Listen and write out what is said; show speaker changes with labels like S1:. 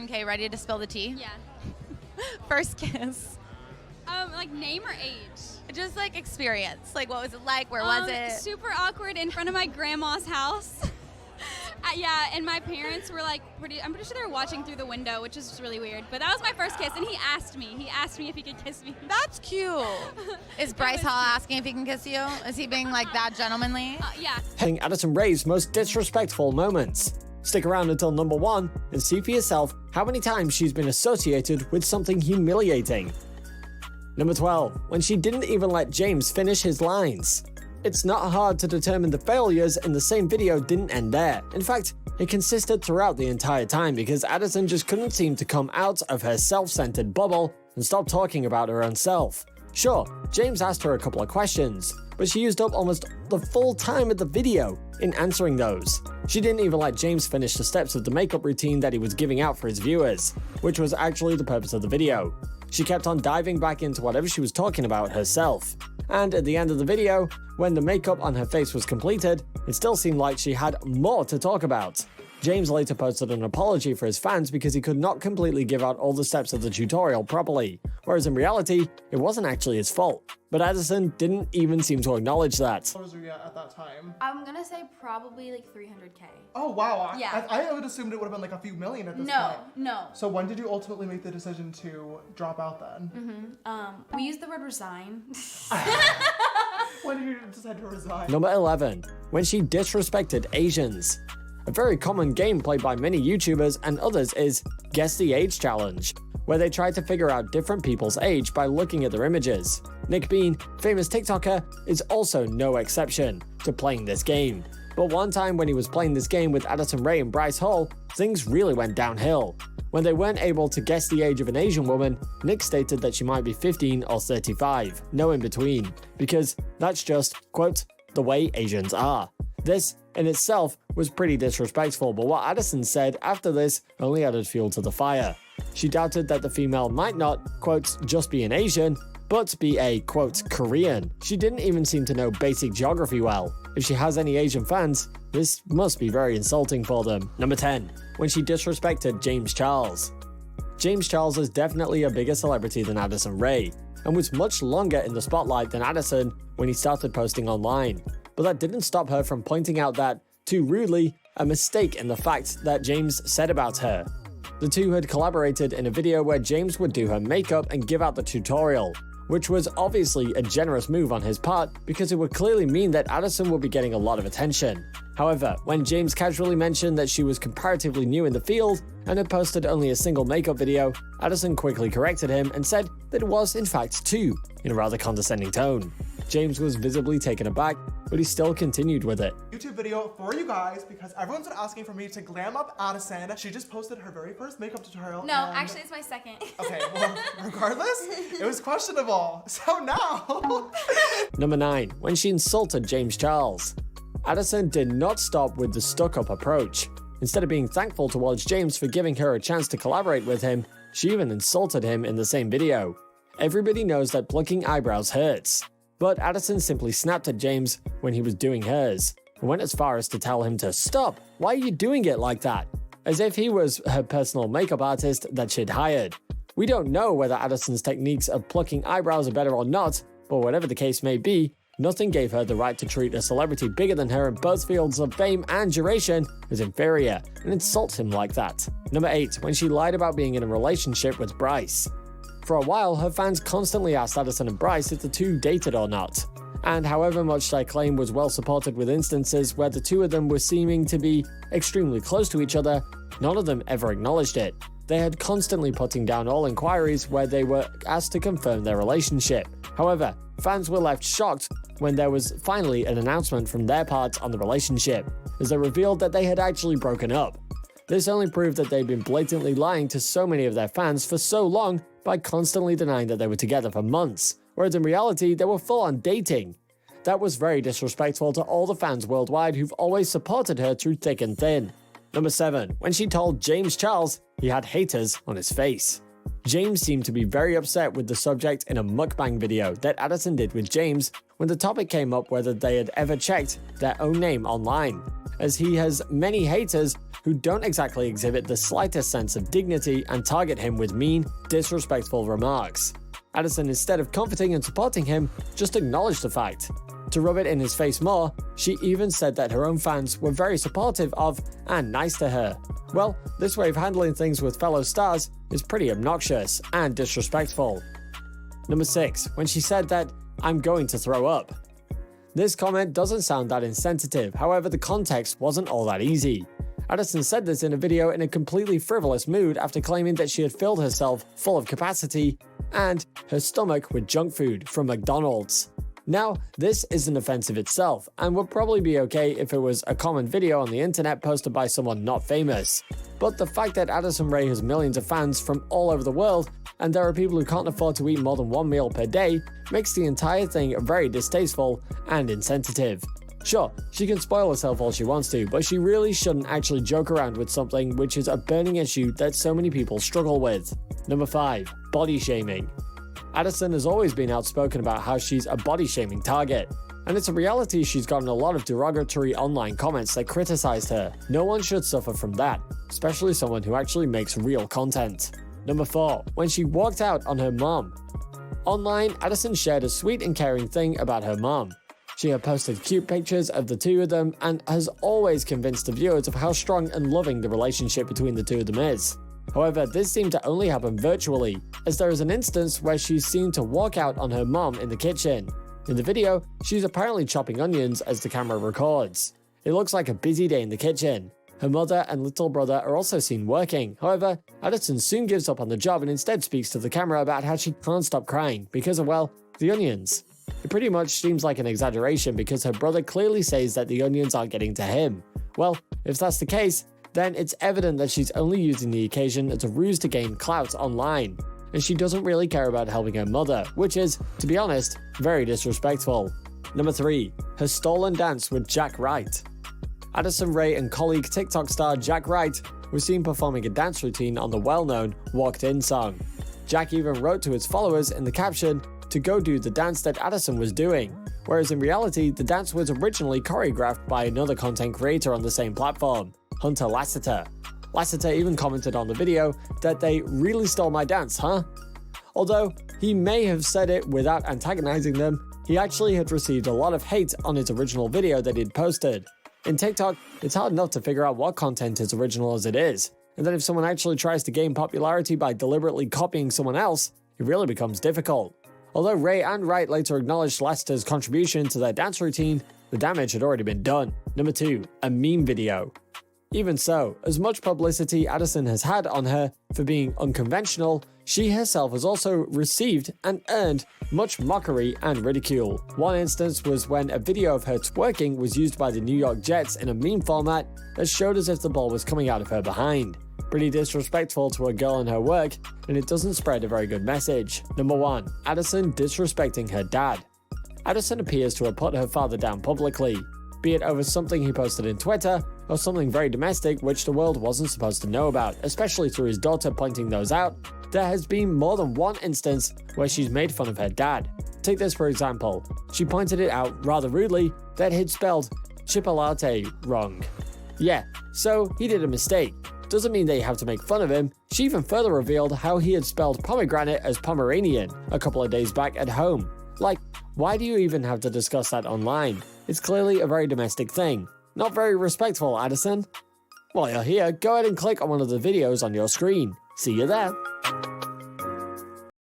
S1: Okay, ready to spill the tea?
S2: Yeah.
S1: First kiss.
S2: Like name or age?
S1: Just like experience. Like what was it like? Where was it?
S2: Super awkward in front of my grandma's house. Yeah, and my parents were like, I'm pretty sure they were watching through the window, which is just really weird. But that was my first kiss, and he asked me if he could kiss me.
S1: That's cute. Is Bryce Hall asking if he can kiss you? Is he being like that gentlemanly?
S2: Yeah.
S3: Hitting Addison Rae's most disrespectful moments. Stick around until number 1 and see for yourself how many times she's been associated with something humiliating. Number 12, when she didn't even let James finish his lines. It's not hard to determine the failures in the same video didn't end there. In fact, it consisted throughout the entire time because Addison just couldn't seem to come out of her self-centered bubble and stop talking about her own self. Sure, James asked her a couple of questions, but she used up almost the full time of the video in answering those. She didn't even let James finish the steps of the makeup routine that he was giving out for his viewers, which was actually the purpose of the video. She kept on diving back into whatever she was talking about herself. And at the end of the video, when the makeup on her face was completed, it still seemed like she had more to talk about. James later posted an apology for his fans because he could not completely give out all the steps of the tutorial properly, whereas in reality, it wasn't actually his fault. But Addison didn't even seem to acknowledge that.
S4: What was we at that time?
S5: I'm gonna say probably like 300K.
S4: Oh wow,
S5: Yeah.
S4: I would assumed it would have been like a few million at this point.
S5: No.
S4: So when did you ultimately make the decision to drop out then?
S5: We used the word resign.
S4: When did you decide to resign?
S3: Number 11, when she disrespected Asians. A very common game played by many YouTubers and others is Guess the Age Challenge, where they try to figure out different people's age by looking at their images. Nick Bean, famous TikToker, is also no exception to playing this game. But one time when he was playing this game with Addison Rae and Bryce Hall, things really went downhill. When they weren't able to guess the age of an Asian woman, Nick stated that she might be 15 or 35, no in between, because that's just, quote, the way Asians are. This, in itself, was pretty disrespectful, but what Addison said after this only added fuel to the fire. She doubted that the female might not, quote, just be an Asian, but be a, quote, Korean. She didn't even seem to know basic geography well. If she has any Asian fans, this must be very insulting for them. Number 10, when she disrespected James Charles. James Charles is definitely a bigger celebrity than Addison Rae, and was much longer in the spotlight than Addison when he started posting online. But that didn't stop her from pointing out that, too rudely, a mistake in the fact that James said about her. The two had collaborated in a video where James would do her makeup and give out the tutorial, which was obviously a generous move on his part because it would clearly mean that Addison would be getting a lot of attention. However, when James casually mentioned that she was comparatively new in the field and had posted only a single makeup video, Addison quickly corrected him and said that it was in fact 2, in a rather condescending tone. James was visibly taken aback, but he still continued with it.
S4: YouTube video for you guys because everyone's been asking for me to glam up Addison. She just posted her very first makeup tutorial.
S5: No, actually it's my second.
S4: Okay, well, regardless, it was questionable. So now.
S3: Number 9, when she insulted James Charles. Addison did not stop with the stuck-up approach. Instead of being thankful towards James for giving her a chance to collaborate with him, she even insulted him in the same video. Everybody knows that plucking eyebrows hurts. But Addison simply snapped at James when he was doing hers, and went as far as to tell him to stop. Why are you doing it like that? As if he was her personal makeup artist that she'd hired. We don't know whether Addison's techniques of plucking eyebrows are better or not, but whatever the case may be, nothing gave her the right to treat a celebrity bigger than her in both fields of fame and duration as inferior, and insult him like that. Number 8, when she lied about being in a relationship with Bryce. For a while, her fans constantly asked Addison and Bryce if the two dated or not. And however much their claim was well supported with instances where the two of them were seeming to be extremely close to each other, none of them ever acknowledged it. They had constantly putting down all inquiries where they were asked to confirm their relationship. However, fans were left shocked when there was finally an announcement from their part on the relationship, as they revealed that they had actually broken up. This only proved that they'd been blatantly lying to so many of their fans for so long by constantly denying that they were together for months, whereas in reality they were full on dating. That was very disrespectful to all the fans worldwide who've always supported her through thick and thin. Number 7, when she told James Charles he had haters on his face. James seemed to be very upset with the subject in a mukbang video that Addison did with James when the topic came up whether they had ever checked their own name online. as he has many haters who don't exactly exhibit the slightest sense of dignity and target him with mean, disrespectful remarks. Addison, instead of comforting and supporting him, just acknowledged the fact. To rub it in his face more, she even said that her own fans were very supportive of and nice to her. Well, this way of handling things with fellow stars is pretty obnoxious and disrespectful. Number 6, when she said that, "I'm going to throw up." This comment doesn't sound that insensitive, however the context wasn't all that easy. Addison said this in a video in a completely frivolous mood after claiming that she had filled herself full of capacity and her stomach with junk food from McDonald's. Now, this isn't offensive itself, and would probably be okay if it was a common video on the internet posted by someone not famous. But the fact that Addison Rae has millions of fans from all over the world, and there are people who can't afford to eat more than one meal per day, makes the entire thing very distasteful and insensitive. Sure, she can spoil herself all she wants to, but she really shouldn't actually joke around with something which is a burning issue that so many people struggle with. Number 5, body shaming. Addison has always been outspoken about how she's a body-shaming target, and it's a reality she's gotten a lot of derogatory online comments that criticized her. No one should suffer from that, especially someone who actually makes real content. Number 4, when she walked out on her mom. Online, Addison shared a sweet and caring thing about her mom. She had posted cute pictures of the two of them and has always convinced the viewers of how strong and loving the relationship between the two of them is. However, this seemed to only happen virtually, as there is an instance where she's seen to walk out on her mom in the kitchen. In the video, she's apparently chopping onions as the camera records. It looks like a busy day in the kitchen. Her mother and little brother are also seen working. However, Addison soon gives up on the job and instead speaks to the camera about how she can't stop crying because of, well, the onions. It pretty much seems like an exaggeration because her brother clearly says that the onions aren't getting to him. Well, if that's the case, then it's evident that she's only using the occasion as a ruse to gain clout online, and she doesn't really care about helping her mother, which is, to be honest, very disrespectful. Number 3, her stolen dance with Jack Wright. Addison Rae and colleague TikTok star Jack Wright were seen performing a dance routine on the well-known Walked In song. Jack even wrote to his followers in the caption to go do the dance that Addison was doing, whereas in reality, the dance was originally choreographed by another content creator on the same platform, Hunter Lasseter. Lasseter even commented on the video that they really stole my dance, huh? Although he may have said it without antagonizing them, he actually had received a lot of hate on his original video that he'd posted. In TikTok, it's hard enough to figure out what content is original as it is, and then if someone actually tries to gain popularity by deliberately copying someone else, it really becomes difficult. Although Rae and Wright later acknowledged Lasseter's contribution to their dance routine, the damage had already been done. Number 2, a meme video. Even so, as much publicity Addison has had on her for being unconventional, she herself has also received and earned much mockery and ridicule. One instance was when a video of her twerking was used by the New York Jets in a meme format that showed as if the ball was coming out of her behind. Pretty disrespectful to a girl in her work, and it doesn't spread a very good message. Number 1, Addison disrespecting her dad. Addison appears to have put her father down publicly, be it over something he posted in Twitter, or something very domestic which the world wasn't supposed to know about, especially through his daughter pointing those out. There has been more than one instance where she's made fun of her dad. Take this for example. She pointed it out rather rudely that he'd spelled chipolate wrong. Yeah, so he did a mistake. Doesn't mean that you have to make fun of him. She even further revealed how he had spelled pomegranate as Pomeranian a couple of days back at home. Like, why do you even have to discuss that online? It's clearly a very domestic thing. Not very respectful, Addison. While you're here, go ahead and click on one of the videos on your screen. See you there.